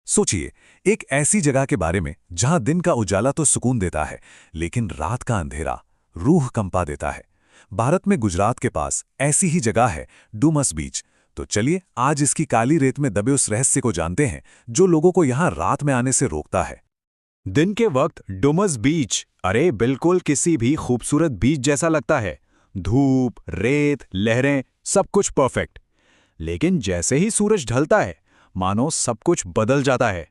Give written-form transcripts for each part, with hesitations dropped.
सोचिए, एक ऐसी जगह के बारे में जहां दिन का उजाला तो सुकून देता है, लेकिन रात का अंधेरा रूह कंपा देता है। भारत में गुजरात के पास ऐसी ही जगह है, डुमस बीच। तो चलिए आज इसकी काली रेत में दबे उस रहस्य को जानते हैं जो लोगों को यहां रात में आने से रोकता है। दिन के वक्त डुमस बीच, अरे बिल्कुल किसी भी खूबसूरत बीच जैसा लगता है। धूप, रेत, लहरें, सब कुछ परफेक्ट। लेकिन जैसे ही सूरज ढलता है, मानो सब कुछ बदल जाता है।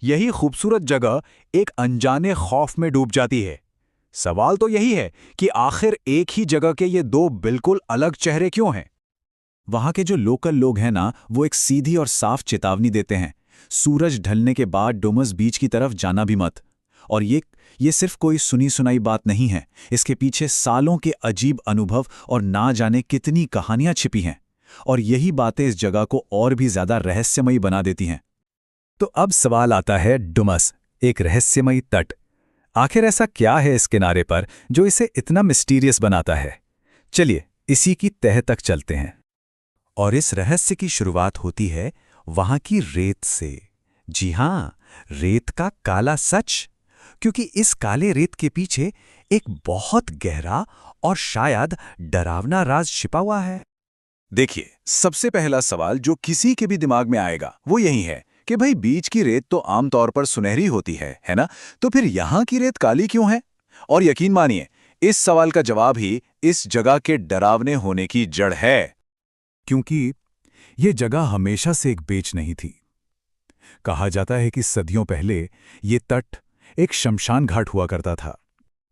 यही खूबसूरत जगह एक अनजाने खौफ में डूब जाती है। सवाल तो यही है कि आखिर एक ही जगह के ये दो बिल्कुल अलग चेहरे क्यों हैं? वहां के जो लोकल लोग हैं ना, वो एक सीधी और साफ चेतावनी देते हैं, सूरज ढलने के बाद डुमस बीच की तरफ जाना भी मत। और ये सिर्फ कोई सुनी सुनाई बात नहीं है, इसके पीछे सालों के अजीब अनुभव और ना जाने कितनी कहानियां छिपी हैं। और यही बातें इस जगह को और भी ज्यादा रहस्यमयी बना देती हैं। तो अब सवाल आता है, डुमस एक रहस्यमयी तट, आखिर ऐसा क्या है इस किनारे पर जो इसे इतना मिस्टीरियस बनाता है? चलिए इसी की तह तक चलते हैं। और इस रहस्य की शुरुआत होती है वहां की रेत से। जी हां, रेत का काला सच। क्योंकि इस काले रेत के पीछे एक बहुत गहरा और शायद डरावना राज छिपा हुआ है। देखिए, सबसे पहला सवाल जो किसी के भी दिमाग में आएगा वो यही है कि भाई बीच की रेत तो आमतौर पर सुनहरी होती है ना? तो फिर यहां की रेत काली क्यों है? और यकीन मानिए, इस सवाल का जवाब ही इस जगह के डरावने होने की जड़ है। क्योंकि ये जगह हमेशा से एक बेच नहीं थी। कहा जाता है कि सदियों पहले ये तट एक शमशान घाट हुआ करता था।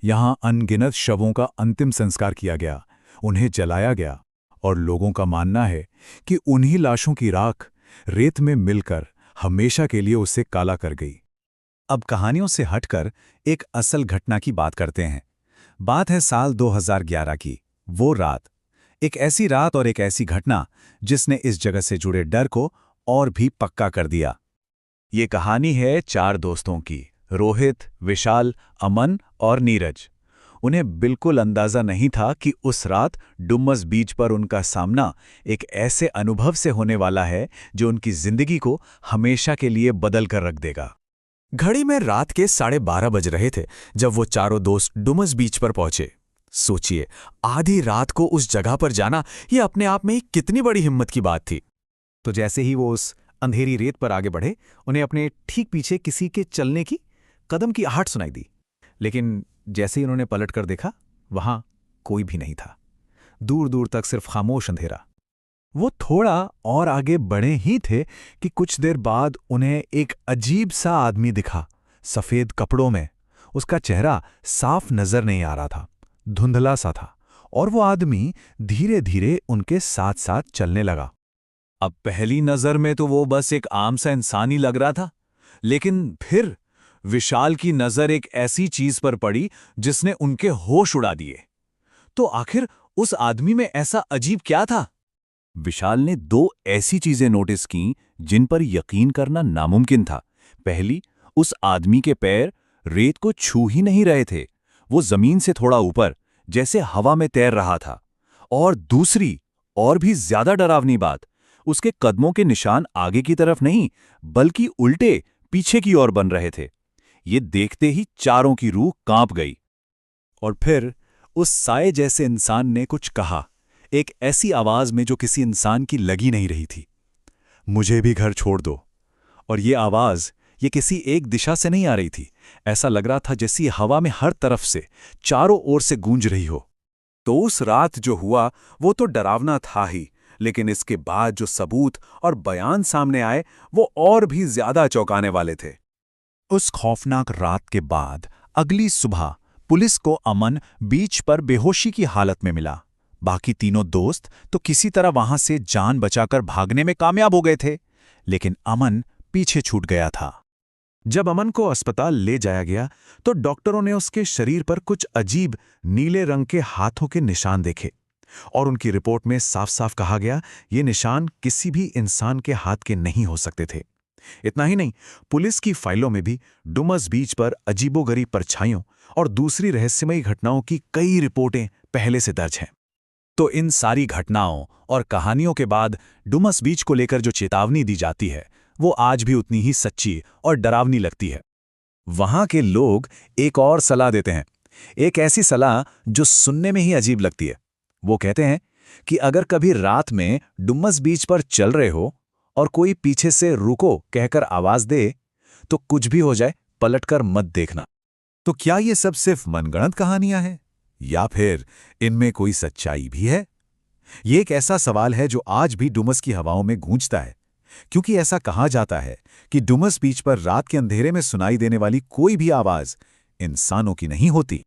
यहां अनगिनत शवों का अंतिम संस्कार किया गया, उन्हें जलाया गया, और लोगों का मानना है कि उन्हीं लाशों की राख रेत में मिलकर हमेशा के लिए उसे काला कर गई। अब कहानियों से हटकर एक असल घटना की बात करते हैं। बात है साल 2011 की, वो रात। एक ऐसी रात और एक ऐसी घटना जिसने इस जगह से जुड़े डर को और भी पक्का कर दिया। ये कहानी है 4 दोस्तों की, रोहित, विशाल, अमन और नीरज। उन्हें बिल्कुल अंदाजा नहीं था कि उस रात डुमस बीच पर उनका सामना एक ऐसे अनुभव से होने वाला है जो उनकी जिंदगी को हमेशा के लिए बदल कर रख देगा। घड़ी में रात के 12:30 बज रहे थे जब वो चारों दोस्त डुमस बीच पर पहुंचे। सोचिए, आधी रात को उस जगह पर जाना, ये अपने आप में कितनी बड़ी हिम्मत की बात थी। तो जैसे ही वो उस अंधेरी रेत पर आगे बढ़े, उन्हें अपने ठीक पीछे किसी के चलने की कदम की आहट सुनाई दी। लेकिन जैसे ही उन्होंने पलट कर देखा, वहां कोई भी नहीं था। दूर दूर तक सिर्फ खामोश अंधेरा। वो थोड़ा और आगे बढ़े ही थे कि कुछ देर बाद उन्हें एक अजीब सा आदमी दिखा, सफेद कपड़ों में। उसका चेहरा साफ नजर नहीं आ रहा था, धुंधला सा था, और वो आदमी धीरे धीरे उनके साथ साथ चलने लगा। अब पहली नजर में तो वो बस एक आम सा इंसान ही लग रहा था, लेकिन फिर विशाल की नजर एक ऐसी चीज पर पड़ी जिसने उनके होश उड़ा दिए। तो आखिर उस आदमी में ऐसा अजीब क्या था? विशाल ने 2 ऐसी चीजें नोटिस की जिन पर यकीन करना नामुमकिन था। पहली, उस आदमी के पैर रेत को छू ही नहीं रहे थे, वो जमीन से थोड़ा ऊपर, जैसे हवा में तैर रहा था। और दूसरी, और भी ज्यादा डरावनी बात, उसके कदमों के निशान आगे की तरफ नहीं, बल्कि उल्टे पीछे की ओर बन रहे थे। ये देखते ही चारों की रूह कांप गई। और फिर उस साए जैसे इंसान ने कुछ कहा, एक ऐसी आवाज में जो किसी इंसान की लगी नहीं रही थी, मुझे भी घर छोड़ दो। और ये आवाज ये किसी एक दिशा से नहीं आ रही थी, ऐसा लग रहा था जैसी हवा में हर तरफ से, चारों ओर से गूंज रही हो। तो उस रात जो हुआ वो तो डरावना था ही, लेकिन इसके बाद जो सबूत और बयान सामने आए वो और भी ज्यादा चौंकाने वाले थे। उस खौफनाक रात के बाद अगली सुबह पुलिस को अमन बीच पर बेहोशी की हालत में मिला। बाकी तीनों दोस्त तो किसी तरह वहां से जान बचाकर भागने में कामयाब हो गए थे, लेकिन अमन पीछे छूट गया था। जब अमन को अस्पताल ले जाया गया तो डॉक्टरों ने उसके शरीर पर कुछ अजीब नीले रंग के हाथों के निशान देखे, और उनकी रिपोर्ट में साफ साफ कहा गया ये निशान किसी भी इंसान के हाथ के नहीं हो सकते थे। इतना ही नहीं, पुलिस की फाइलों में भी डुमस बीच पर अजीबोगरीब परछाइयों और दूसरी रहस्यमयी घटनाओं की कई रिपोर्टें पहले से दर्ज हैं। तो इन सारी घटनाओं और कहानियों के बाद डुमस बीच को लेकर जो चेतावनी दी जाती है, वो आज भी उतनी ही सच्ची और डरावनी लगती है। वहां के लोग एक और सलाह देते हैं, एक ऐसी सलाह जो सुनने में ही अजीब लगती है। वो कहते हैं कि अगर कभी रात में डुमस बीच पर चल रहे हो और कोई पीछे से रुको कहकर आवाज दे, तो कुछ भी हो जाए पलटकर मत देखना। तो क्या ये सब सिर्फ मनगढ़ंत कहानियां हैं या फिर इनमें कोई सच्चाई भी है? ये एक ऐसा सवाल है जो आज भी डुमस की हवाओं में गूंजता है, क्योंकि ऐसा कहा जाता है कि डुमस बीच पर रात के अंधेरे में सुनाई देने वाली कोई भी आवाज इंसानों की नहीं होती।